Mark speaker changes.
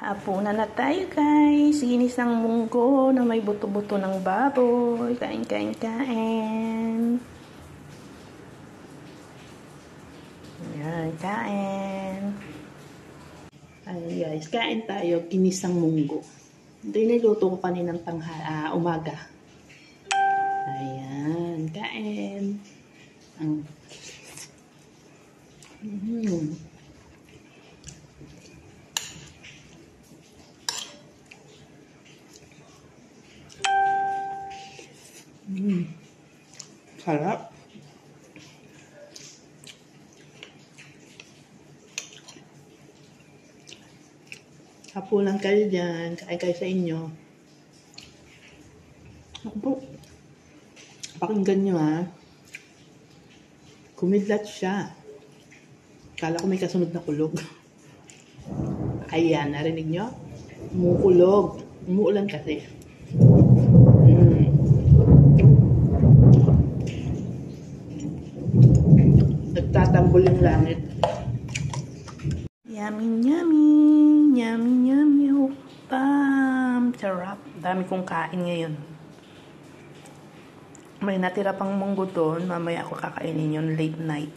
Speaker 1: Hapunan na tayo guys. Ginis ng munggo na may buto-buto ng baboy. Kain, kain, kain. Ayan, kain. Ayan guys, kain tayo. Ginis ng munggo. Ito yung niluto ko kaninang umaga. Ayan, kain. Sarap. Hapunan kayo dyan. Kain kayo sa inyo. Pakinggan nyo ha. Kumidlat siya. Kala ko may kasunod na kulog. Ayan, narinig nyo? Umukulog. Umuulan kasi. Nagtatambol yung langit. Yummy, yummy. Yummy, yummy. Sarap. Dami kong kain ngayon. May natira pang munggo doon. Mamaya ako kakainin yun late night.